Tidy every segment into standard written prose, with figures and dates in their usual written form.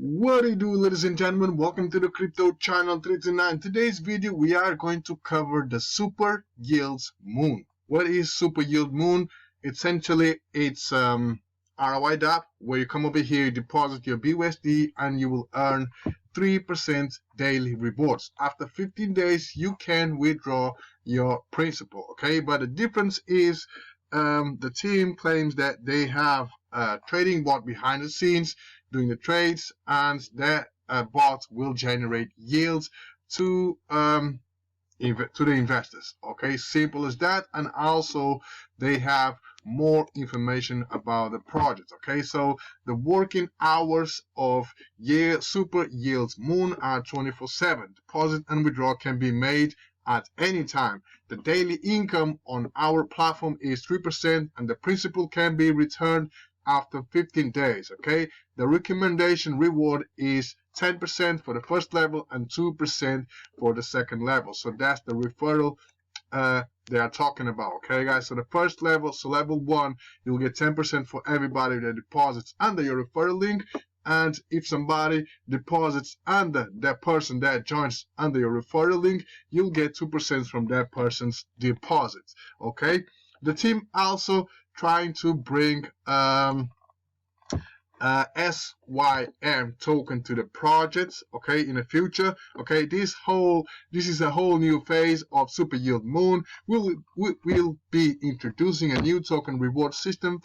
What do you do, ladies and gentlemen? Welcome to the crypto channel 329. Today's video we are going to cover the super yields moon. What is super yield moon? Essentially it's ROI DApp where you come over here, you deposit your BUSD and you will earn 3% daily rewards. After 15 days you can withdraw your principal, okay? But the difference is the team claims that they have a trading bot behind the scenes doing the trades, and that bot will generate yields to the investors. Okay, simple as that. And also they have more information about the project. Okay, so the working hours of super yields moon are 24/7. Deposit and withdrawal can be made at any time. The daily income on our platform is 3% and the principal can be returned after 15 days. Okay, the recommendation reward is 10% for the first level and 2% for the second level. So that's the referral they are talking about. Okay guys, so the first level, so level 1, you'll get 10% for everybody that deposits under your referral link, and if somebody deposits under that person that joins under your referral link, you'll get 2% from that person's deposits. Okay, the team also trying to bring SYM token to the projects, okay, in the future. Okay, this is a whole new phase of super yield moon. We'll be introducing a new token reward system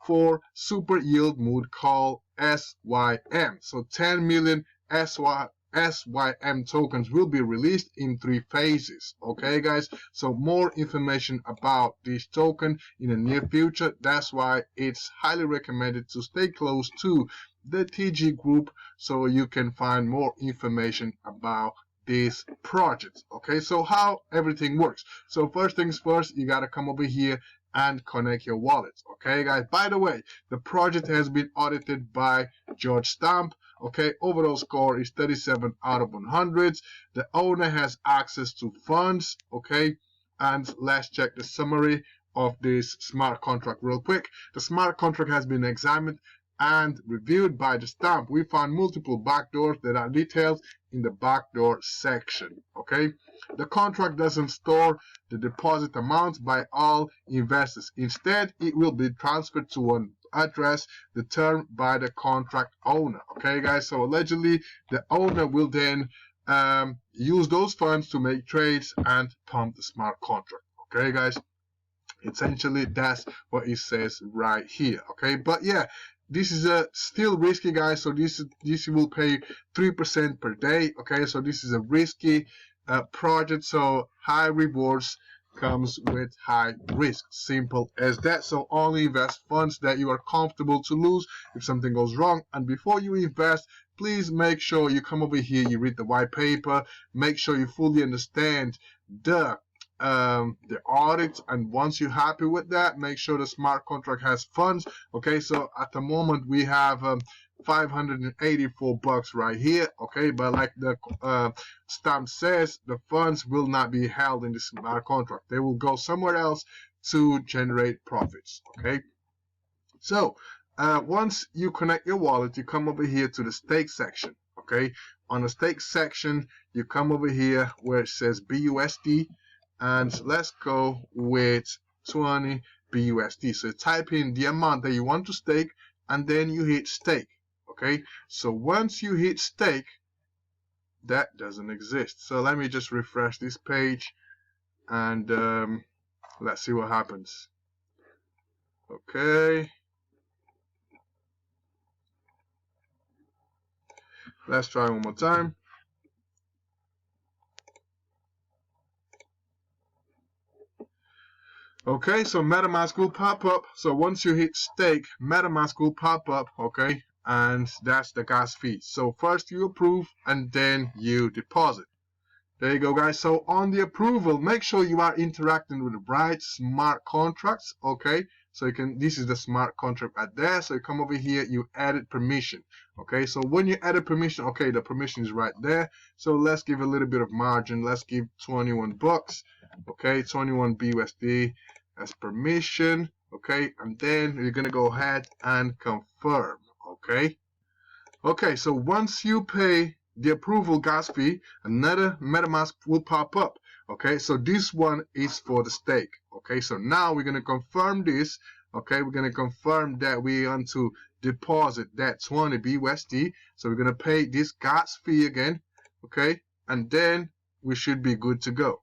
for super yield moon called SYM. So 10 million SYM tokens will be released in 3 phases. Okay guys, so more information about this token in the near future. That's why it's highly recommended to stay close to the TG group so you can find more information about this project. Okay, so how everything works. So first things first, you gotta come over here and connect your wallets. Okay guys, by the way, the project has been audited by George Stamp. Okay, overall score is 37 out of 100. The owner has access to funds. Okay, and let's check the summary of this smart contract real quick. The smart contract has been examined and reviewed by the Stamp. We found multiple backdoors that are detailed in the backdoor section. Okay, the contract doesn't store the deposit amount by all investors. Instead, it will be transferred to an address determined by the contract owner. Okay guys, so allegedly the owner will then use those funds to make trades and pump the smart contract. Okay guys, essentially that's what it says right here. Okay, but yeah, this is still risky guys, so this will pay 3% per day. Okay, so this is a risky project, so high rewards comes with high risk. Simple as that. So only invest funds that you are comfortable to lose if something goes wrong. And before you invest, please make sure you come over here, you read the white paper, make sure you fully understand the audit, and once you're happy with that, make sure the smart contract has funds. Okay, so at the moment we have 584 bucks right here. Okay, but like the Stamp says, the funds will not be held in the smart contract. They will go somewhere else to generate profits. Okay, so once you connect your wallet, you come over here to the stake section. Okay, on the stake section you come over here where it says BUSD, and let's go with 20 BUSD. So type in the amount that you want to stake and then you hit stake. Okay, so once you hit stake, that doesn't exist. So let me just refresh this page and let's see what happens. Okay, let's try one more time. Okay, so MetaMask will pop up. So once you hit stake, MetaMask will pop up, okay, and that's the gas fee. So first you approve and then you deposit. There you go guys. So on the approval, make sure you are interacting with the right smart contracts. Okay, so you can, this is the smart contract right there. So you come over here, you added permission. Okay, so when you added permission, okay, the permission is right there. So let's give a little bit of margin. Let's give 21 bucks. Okay, 21 BUSD as permission. Okay, and then you're gonna go ahead and confirm. Okay, Okay, so once you pay the approval gas fee, another MetaMask will pop up. Okay, so this one is for the stake. Okay, so now we're going to confirm this. Okay, we're going to confirm that we want to deposit that 20 BUSD. So we're going to pay this gas fee again. Okay, and then we should be good to go.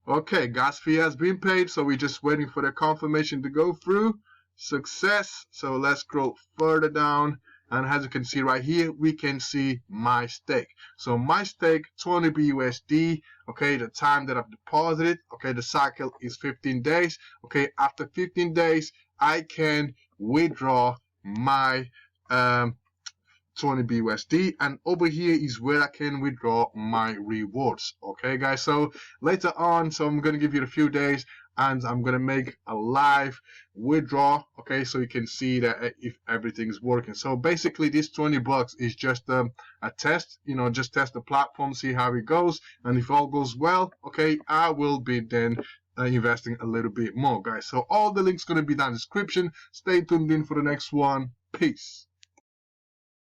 Okay, gas fee has been paid, so we're just waiting for the confirmation to go through. Success. So let's scroll further down. And as you can see right here, we can see my stake. So my stake, 20 BUSD. Okay, the time that I've deposited. Okay, the cycle is 15 days. Okay, after 15 days, I can withdraw my 20 BUSD, and over here is where I can withdraw my rewards. Okay, guys, so later on, so I'm gonna give you a few days and I'm gonna make a live withdraw. Okay, so you can see that if everything is working. So basically, this 20 bucks is just a test, just test the platform, see how it goes, and if all goes well, okay, I will be then investing a little bit more, guys. So all the links gonna be down in the description. Stay tuned in for the next one. Peace.